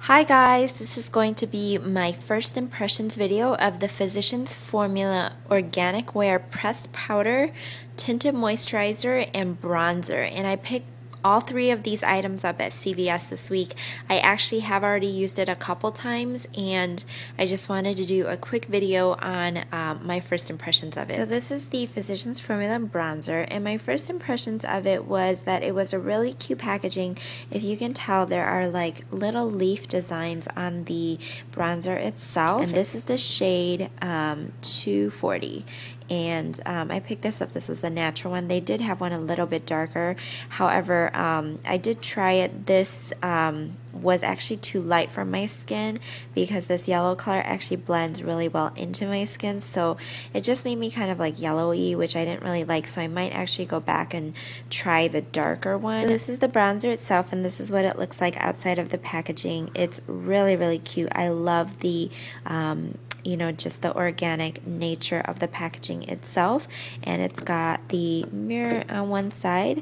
Hi guys, this is going to be my first impressions video of the Physicians Formula Organic Wear Pressed Powder, Tinted Moisturizer, and Bronzer. And I picked all three of these items up at CVS this week. I actually have already used it a couple times, and I just wanted to do a quick video on my first impressions of it. So this is the Physicians Formula Bronzer, and my first impressions of it was that it was a really cute packaging. If you can tell, there are like little leaf designs on the bronzer itself, and this is the shade 240. And I picked this up. This is the natural one. They did have one a little bit darker. However, I did try it. This was actually too light for my skin because this yellow color actually blends really well into my skin. So it just made me kind of like yellowy, which I didn't really like. So I might actually go back and try the darker one. So this is the bronzer itself, and this is what it looks like outside of the packaging. It's really, really cute. I love the you know, just the organic nature of the packaging itself. And it's got the mirror on one side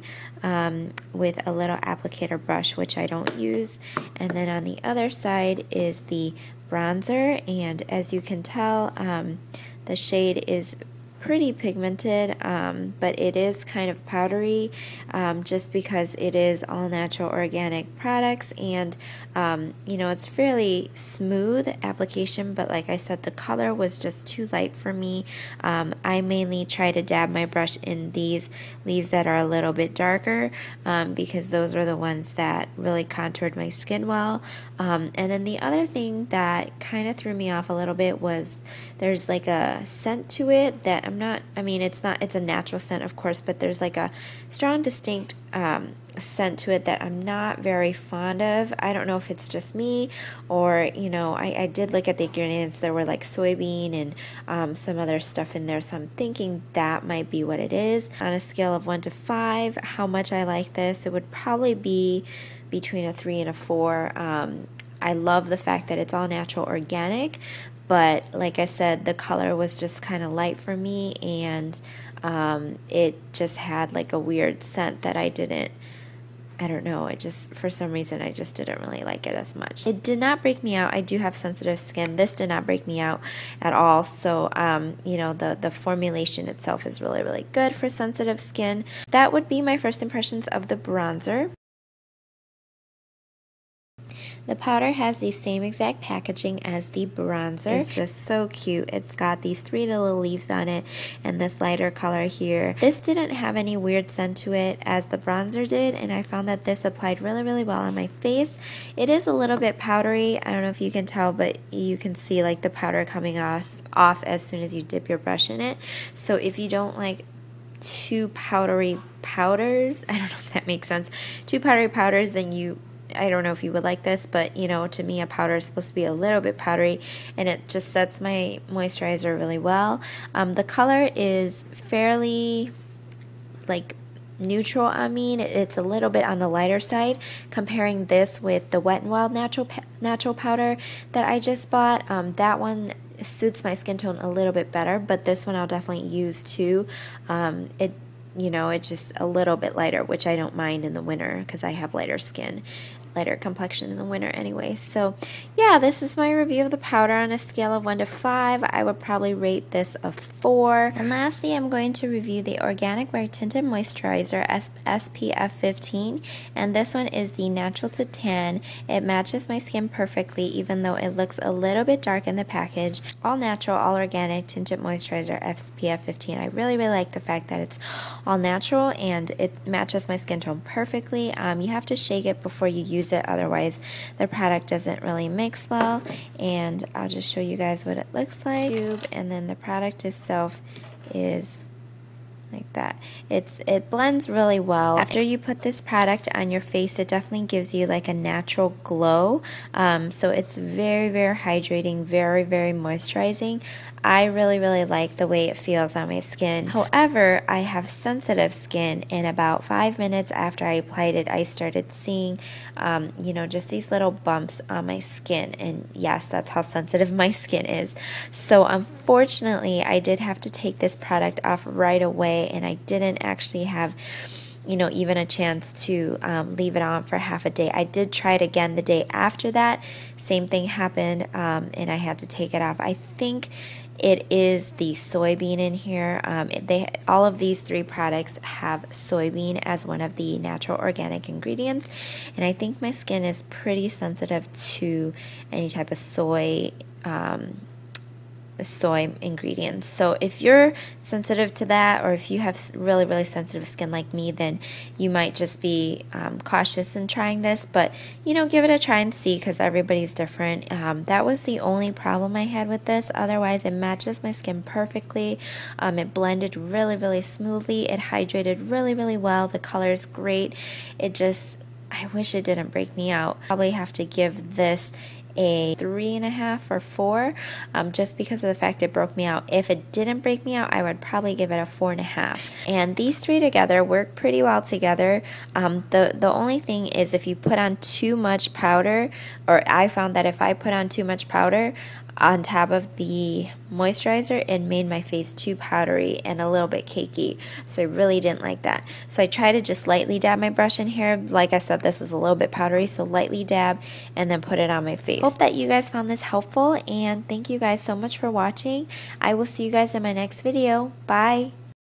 with a little applicator brush, which I don't use. And then on the other side is the bronzer. And as you can tell, the shade is pretty pigmented, but it is kind of powdery just because it is all natural organic products, and you know, it's fairly smooth application, but like I said, the color was just too light for me. I mainly try to dab my brush in these leaves that are a little bit darker because those are the ones that really contoured my skin well. And then the other thing that kind of threw me off a little bit was there's like a scent to it that it's a natural scent, of course, but there's like a strong, distinct scent to it that I'm not very fond of. I don't know if it's just me or, you know, I did look at the ingredients. There were like soybean and some other stuff in there, so I'm thinking that might be what it is. On a scale of 1 to 5, how much I like this, it would probably be between a 3 and a 4. I love the fact that it's all natural organic, but like I said, the color was just kind of light for me, and it just had like a weird scent that I don't know, it just, for some reason, I just didn't really like it as much. It did not break me out. I do have sensitive skin. This did not break me out at all. So, you know, the formulation itself is really, really good for sensitive skin. That would be my first impressions of the bronzer. The powder has the same exact packaging as the bronzer. It's just so cute. It's got these 3 little leaves on it and this lighter color here. This didn't have any weird scent to it as the bronzer did, and I found that this applied really, really well on my face. It is a little bit powdery. I don't know if you can tell, but you can see like the powder coming off as soon as you dip your brush in it. So if you don't like too powdery powders, I don't know if that makes sense, too powdery powders, then I don't know if you would like this, but you know, to me a powder is supposed to be a little bit powdery, and it just sets my moisturizer really well. The color is fairly like neutral. I mean, it's a little bit on the lighter side comparing this with the Wet n Wild natural powder that I just bought. That one suits my skin tone a little bit better, but this one I'll definitely use too. You know, it's just a little bit lighter, which I don't mind in the winter because I have lighter complexion in the winter anyway. So yeah, this is my review of the powder on a scale of 1 to 5. I would probably rate this a 4. And lastly, I'm going to review the Organic Wear Tinted Moisturizer SPF 15, and this one is the Natural to Tan. It matches my skin perfectly, even though it looks a little bit dark in the package. All natural, all organic tinted moisturizer SPF 15. I really, really like the fact that it's all natural and it matches my skin tone perfectly. You have to shake it before you use it, otherwise the product doesn't really mix well. And I'll just show you guys what it looks like. Tube, and then the product itself is like that. It blends really well. After you put this product on your face, it definitely gives you like a natural glow. So it's very, very hydrating, very, very moisturizing. I really, really like the way it feels on my skin. However, I have sensitive skin, and about 5 minutes after I applied it, I started seeing, you know, just these little bumps on my skin. And yes, that's how sensitive my skin is. So unfortunately, I did have to take this product off right away, and I didn't actually have you know, even a chance to leave it on for half a day. I did try it again the day after that. Same thing happened, and I had to take it off. I think it is the soybean in here. All of these 3 products have soybean as one of the natural organic ingredients, and I think my skin is pretty sensitive to any type of soy ingredients. So if you're sensitive to that, or if you have really, really sensitive skin like me, then you might just be cautious in trying this, but you know, give it a try and see, because everybody's different. That was the only problem I had with this. Otherwise, it matches my skin perfectly. It blended really, really smoothly. It hydrated really, really well. The color is great. I wish it didn't break me out. Probably have to give this a 3.5 or 4, just because of the fact it broke me out. If it didn't break me out, I would probably give it a 4.5. And these 3 together work pretty well together. The only thing is, if you put on too much powder, or I found that if I put on too much powder on top of the moisturizer, it made my face too powdery and a little bit cakey, so I really didn't like that. So I try to just lightly dab my brush in here. Like I said, this is a little bit powdery, so lightly dab and then put it on my face. Hope that you guys found this helpful, and thank you guys so much for watching. I will see you guys in my next video. Bye!